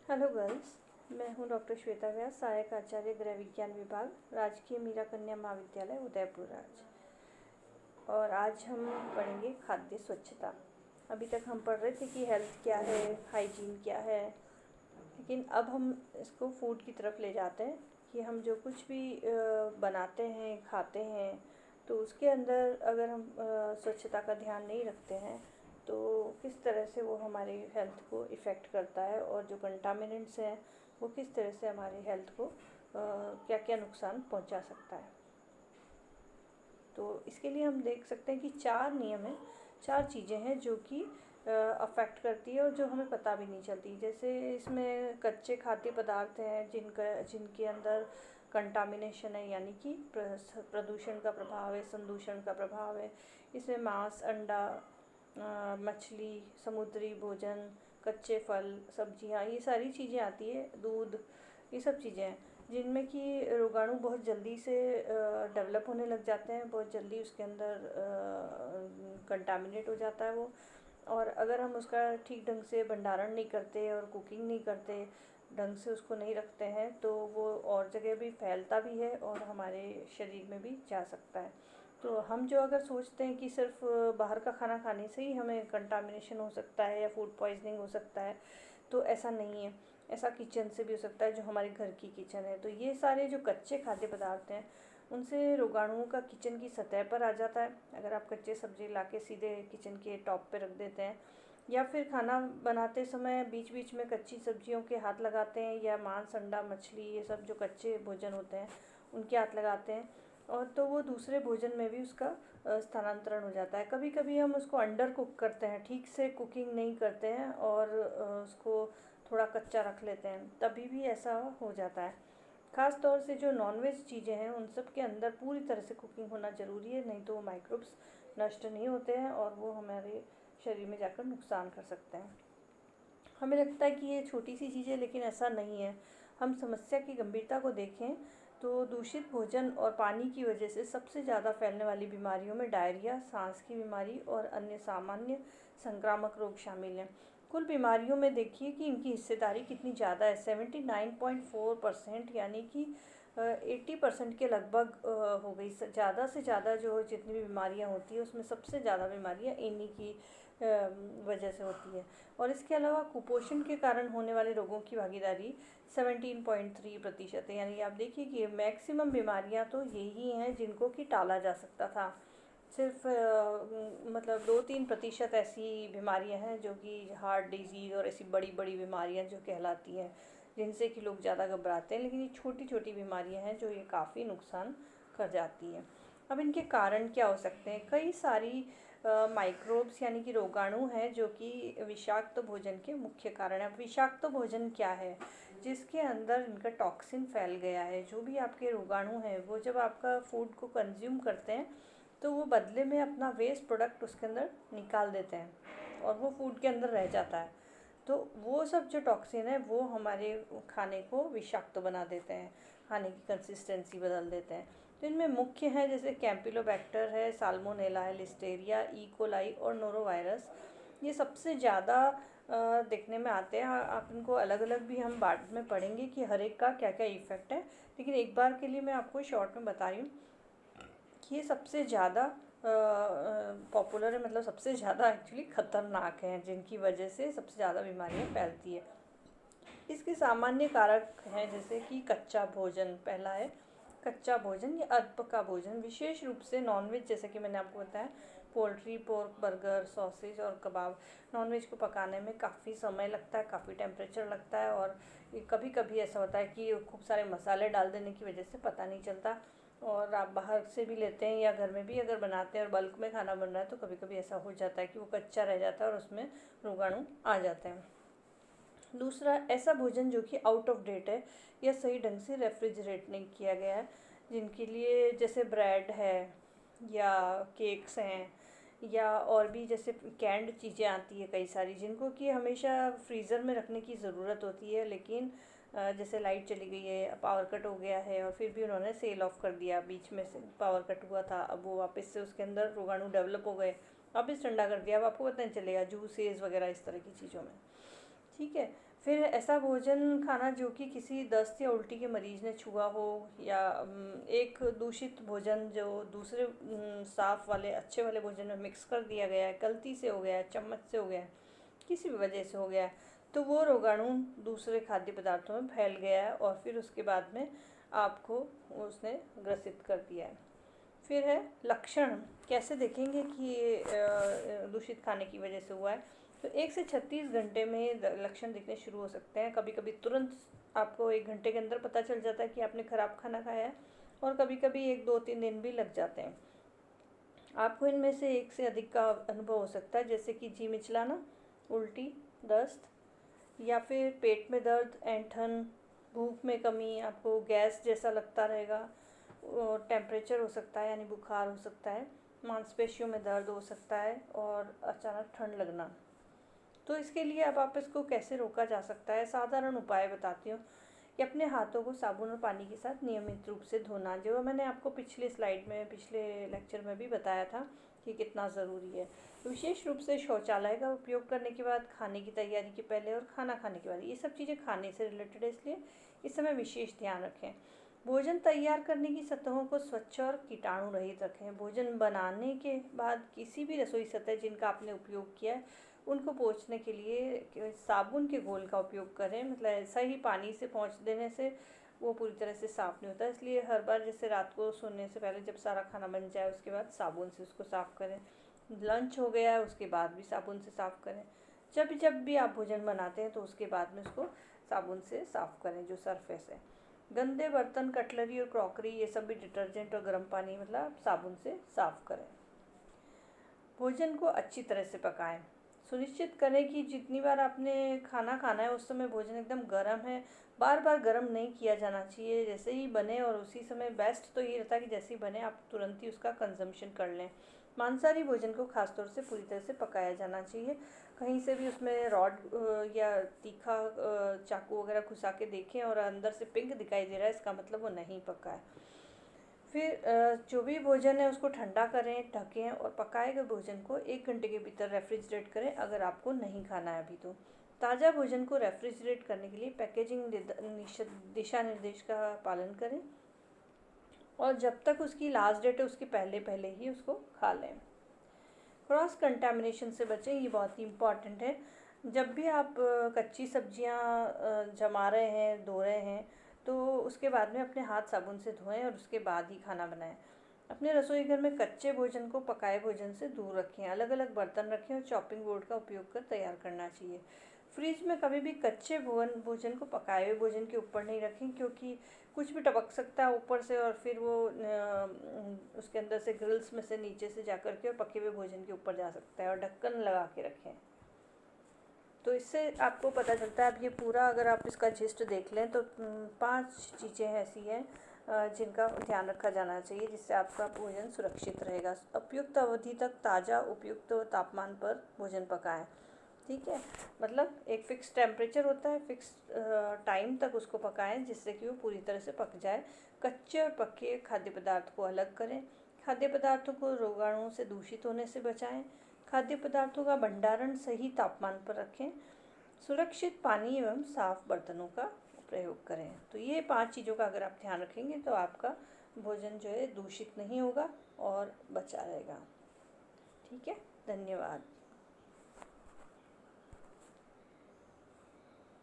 Hello girls, मैं हूं doctor Shweta व्यास, सहायक आचार्य गृह विज्ञान विभाग, राजकीय मीरा कन्या महाविद्यालय उदयपुर आज। और आज हम पढ़ेंगे खाद्य स्वच्छता। अभी तक हम पढ़ रहे थे कि हेल्थ क्या है, हाइजीन क्या है, लेकिन अब हम इसको फूड की तरफ ले जाते हैं कि हम जो कुछ भी बनाते हैं, खाते हैं, तो उसके अंदर अगर हम स्वच्छता का ध्यान नहीं रखते हैं तो किस तरह से वो हमारी हेल्थ को इफ़ेक्ट करता है, और जो कंटामिनेंट्स हैं वो किस तरह से हमारी हेल्थ को क्या क्या नुकसान पहुंचा सकता है। तो इसके लिए हम देख सकते हैं कि 4 नियम हैं, 4 चीज़ें हैं जो कि अफेक्ट करती है और जो हमें पता भी नहीं चलती। जैसे इसमें कच्चे खाद्य पदार्थ हैं जिनके अंदर कंटामिनेशन है, यानी कि प्रदूषण का प्रभाव है, संदूषण का प्रभाव है। इसमें मांस, अंडा, मछली, समुद्री भोजन, कच्चे फल, सब्जियां, ये सारी चीज़ें आती है, दूध, ये सब चीज़ें हैं जिनमें कि रोगाणु बहुत जल्दी से डेवलप होने लग जाते हैं, बहुत जल्दी उसके अंदर कंटामिनेट हो जाता है वो। और अगर हम उसका ठीक ढंग से भंडारण नहीं करते और कुकिंग नहीं करते, ढंग से उसको नहीं रखते हैं, तो वो और जगह भी फैलता भी है और हमारे शरीर में भी जा सकता है। तो हम जो अगर सोचते हैं कि सिर्फ बाहर का खाना खाने से ही हमें कंटामिनेशन हो सकता है या फूड पॉइजनिंग हो सकता है, तो ऐसा नहीं है। ऐसा किचन से भी हो सकता है, जो हमारे घर की किचन है। तो ये सारे जो कच्चे खाद्य पदार्थ हैं उनसे रोगाणुओं का किचन की सतह पर आ जाता है। अगर आप कच्चे सब्जी ला के सीधे किचन के टॉप पे रख देते हैं, या फिर खाना बनाते समय बीच बीच में कच्ची सब्जियों के हाथ लगाते हैं, या मांस, अंडा, मछली, ये सब जो कच्चे भोजन होते हैं उनके हाथ लगाते हैं, और तो वो दूसरे भोजन में भी उसका स्थानांतरण हो जाता है। कभी कभी हम उसको अंडर कुक करते हैं, ठीक से कुकिंग नहीं करते हैं और उसको थोड़ा कच्चा रख लेते हैं, तभी भी ऐसा हो जाता है। ख़ास तौर से जो नॉनवेज चीज़ें हैं उन सब के अंदर पूरी तरह से कुकिंग होना ज़रूरी है, नहीं तो वो माइक्रोब्स नष्ट नहीं होते हैं और वो हमारे शरीर में जाकर नुकसान कर सकते हैं। हमें लगता है कि ये छोटी सी चीज़ है, लेकिन ऐसा नहीं है। हम समस्या की गंभीरता को देखें तो दूषित भोजन और पानी की वजह से सबसे ज़्यादा फैलने वाली बीमारियों में डायरिया, सांस की बीमारी और अन्य सामान्य संक्रामक रोग शामिल हैं। कुल बीमारियों में देखिए कि इनकी हिस्सेदारी कितनी ज़्यादा है, 79.4%, यानी कि 80% के लगभग हो गई। ज़्यादा से ज़्यादा जो जितनी भी बीमारियां होती है उसमें सबसे ज़्यादा बीमारियां इन्हीं की वजह से होती है। और इसके अलावा कुपोषण के कारण होने वाले रोगों की भागीदारी 17.3% है। यानी आप देखिए कि मैक्सिमम बीमारियां तो यही हैं जिनको कि टाला जा सकता था। सिर्फ मतलब 2-3% ऐसी बीमारियां हैं जो कि हार्ट डिजीज़ और ऐसी बड़ी बड़ी बीमारियां जो कहलाती हैं, जिनसे कि लोग ज़्यादा घबराते हैं, लेकिन ये छोटी छोटी बीमारियां हैं जो ये काफ़ी नुकसान कर जाती हैं। अब इनके कारण क्या हो सकते हैं? कई सारी माइक्रोब्स यानी कि रोगाणु हैं जो कि विषाक्त भोजन के मुख्य कारण हैं। अब विषाक्त भोजन क्या है? जिसके अंदर इनका टॉक्सिन फैल गया है। जो भी आपके रोगाणु हैं वो जब आपका फूड को कंज्यूम करते हैं तो वो बदले में अपना वेस्ट प्रोडक्ट उसके अंदर निकाल देते हैं और वो फूड के अंदर रह जाता है। तो वो सब जो टॉक्सिन है वो हमारे खाने को विषाक्त बना देते हैं, खाने की कंसिस्टेंसी बदल देते हैं। तो इनमें मुख्य हैं जैसे कैम्पिलोबैक्टर है, साल्मोनेला है, लिस्टेरिया, ई कोलाई और नोरोवायरस। ये सबसे ज़्यादा देखने में आते हैं। आप इनको अलग अलग भी हम बाद में पढ़ेंगे कि हर एक का क्या क्या इफ़ेक्ट है, लेकिन एक बार के लिए मैं आपको शॉर्ट में बता रही हूँ कि ये सबसे ज़्यादा पॉपुलर है, मतलब सबसे ज़्यादा एक्चुअली ख़तरनाक हैं, जिनकी वजह से सबसे ज़्यादा बीमारियाँ फैलती है। इसके सामान्य कारक हैं जैसे कि कच्चा भोजन, पहला है कच्चा भोजन या अल्प का भोजन, विशेष रूप से नॉनवेज, जैसे कि मैंने आपको बताया पोल्ट्री, पोर्क, बर्गर, सॉसेज और कबाब। नॉनवेज को पकाने में काफ़ी समय लगता है, काफ़ी टेम्परेचर लगता है, और कभी कभी ऐसा होता है कि खूब सारे मसाले डाल देने की वजह से पता नहीं चलता। और आप बाहर से भी लेते हैं या घर में भी अगर बनाते हैं और बल्क में खाना बन रहा है तो कभी कभी ऐसा हो जाता है कि वो कच्चा रह जाता है और उसमें रोगाणु आ जाते हैं। दूसरा, ऐसा भोजन जो कि आउट ऑफ डेट है या सही ढंग से रेफ्रिजरेट नहीं किया गया है, जिनके लिए जैसे ब्रेड है या केक्स हैं, या और भी जैसे कैंड चीज़ें आती है कई सारी, जिनको कि हमेशा फ्रीज़र में रखने की ज़रूरत होती है, लेकिन जैसे लाइट चली गई है, पावर कट हो गया है और फिर भी उन्होंने सेल ऑफ कर दिया, बीच में से पावर कट हुआ था, अब वो वापस से उसके अंदर रोगाणु डेवलप हो गए, वापस ठंडा कर दिया, अब आपको पता नहीं चलेगा, जूसेस वगैरह इस तरह की चीज़ों में। ठीक है। फिर ऐसा भोजन खाना जो कि किसी दस्त या उल्टी के मरीज ने छुआ हो, या एक दूषित भोजन जो दूसरे साफ वाले अच्छे वाले भोजन में मिक्स कर दिया गया है, गलती से हो गया है, चम्मच से हो गया है, किसी भी वजह से हो गया है, तो वो रोगाणु दूसरे खाद्य पदार्थों में फैल गया है और फिर उसके बाद में आपको उसने ग्रसित कर दिया है। फिर है लक्षण, कैसे देखेंगे कि ये दूषित खाने की वजह से हुआ है। तो 1 से 36 घंटे में लक्षण दिखने शुरू हो सकते हैं। कभी कभी तुरंत आपको 1 घंटे के अंदर पता चल जाता है कि आपने ख़राब खाना खाया है, और कभी कभी 1, 2, 3 दिन भी लग जाते हैं। आपको इनमें से एक से अधिक का अनुभव हो सकता है, जैसे कि जी मिचलाना, उल्टी, दस्त, या फिर पेट में दर्द, ऐंठन, भूख में कमी, आपको गैस जैसा लगता रहेगा, टेम्परेचर हो सकता है यानी बुखार हो सकता है, मांसपेशियों में दर्द हो सकता है, और अचानक ठंड लगना। तो इसके लिए अब आप इसको कैसे रोका जा सकता है, साधारण उपाय बताती हूँ कि अपने हाथों को साबुन और पानी के साथ नियमित रूप से धोना, जो मैंने आपको पिछले स्लाइड में, पिछले लेक्चर में भी बताया था कि कितना ज़रूरी है। विशेष रूप से शौचालय का उपयोग करने के बाद, खाने की तैयारी के पहले और खाना खाने के बाद। ये सब चीज़ें खाने से रिलेटेड है, इसलिए इस समय विशेष ध्यान रखें। भोजन तैयार करने की सतहों को स्वच्छ और कीटाणु रहित रखें। भोजन बनाने के बाद किसी भी रसोई सतह जिनका आपने उपयोग किया है, उनको पोंछने के लिए साबुन के घोल का उपयोग करें। मतलब ऐसा ही पानी से पोंछ देने से वो पूरी तरह से साफ़ नहीं होता, इसलिए हर बार जैसे रात को सोने से पहले जब सारा खाना बन जाए उसके बाद साबुन से उसको साफ़ करें। लंच हो गया उसके बाद भी साबुन से साफ़ करें। जब भी आप भोजन बनाते हैं तो उसके बाद में उसको साबुन से साफ़ करें, जो सरफेस है। गंदे बर्तन, कटलरी और क्रॉकरी, ये सब भी डिटर्जेंट और गर्म पानी मतलब साबुन से साफ़ करें। भोजन को अच्छी तरह से पकाएं। सुनिश्चित करें कि जितनी बार आपने खाना खाना है उस समय भोजन एकदम गर्म है। बार बार गर्म नहीं किया जाना चाहिए, जैसे ही बने और उसी समय बेस्ट तो ये रहता है कि जैसे ही बने आप तुरंत ही उसका कंजम्पशन कर लें। मांसाहारी भोजन को खासतौर से पूरी तरह से पकाया जाना चाहिए। कहीं से भी उसमें रॉड या तीखा चाकू वगैरह घुसा के देखें और अंदर से पिंक दिखाई दे रहा है, इसका मतलब वो नहीं पका है। फिर जो भी भोजन है उसको ठंडा करें, ढकें और पकाए गए भोजन को 1 घंटे के भीतर रेफ्रिजरेट करें अगर आपको नहीं खाना है अभी तो। ताज़ा भोजन को रेफ्रिजरेट करने के लिए पैकेजिंग दिशा निर्देश का पालन करें, और जब तक उसकी लास्ट डेट है उसके पहले पहले ही उसको खा लें। क्रॉस कंटामिनेशन से बचें, ये बहुत ही इम्पॉर्टेंट है। जब भी आप कच्ची सब्जियां जमा रहे हैं, धो रहे हैं, तो उसके बाद में अपने हाथ साबुन से धोएं और उसके बाद ही खाना बनाएं। अपने रसोई घर में कच्चे भोजन को पकाए भोजन से दूर रखें। अलग अलग बर्तन रखें और चॉपिंग बोर्ड का उपयोग कर तैयार करना चाहिए। फ्रिज में कभी भी कच्चे भोजन को पकाए हुए भोजन के ऊपर नहीं रखें, क्योंकि कुछ भी टपक सकता है ऊपर से और फिर वो उसके अंदर से ग्रिल्स में से नीचे से जा कर के और पके हुए भोजन के ऊपर जा सकता है। और ढक्कन लगा के रखें। तो इससे आपको पता चलता है, अब ये पूरा अगर आप इसका जिस्ट देख लें तो 5 चीज़ें ऐसी हैं जिनका ध्यान रखा जाना चाहिए जिससे आपका भोजन सुरक्षित रहेगा। उपयुक्त अवधि तक ताज़ा उपयुक्त तापमान पर भोजन पकाएं। ठीक है, मतलब एक फ़िक्स टेम्परेचर होता है, फ़िक्स टाइम तक उसको पकाएं जिससे कि वो पूरी तरह से पक जाए। कच्चे और पके खाद्य पदार्थ को अलग करें। खाद्य पदार्थों को रोगाणुओं से दूषित होने से बचाएं। खाद्य पदार्थों का भंडारण सही तापमान पर रखें। सुरक्षित पानी एवं साफ बर्तनों का प्रयोग करें। तो ये 5 चीज़ों का अगर आप ध्यान रखेंगे तो आपका भोजन जो है दूषित नहीं होगा और बचा रहेगा। ठीक है, धन्यवाद।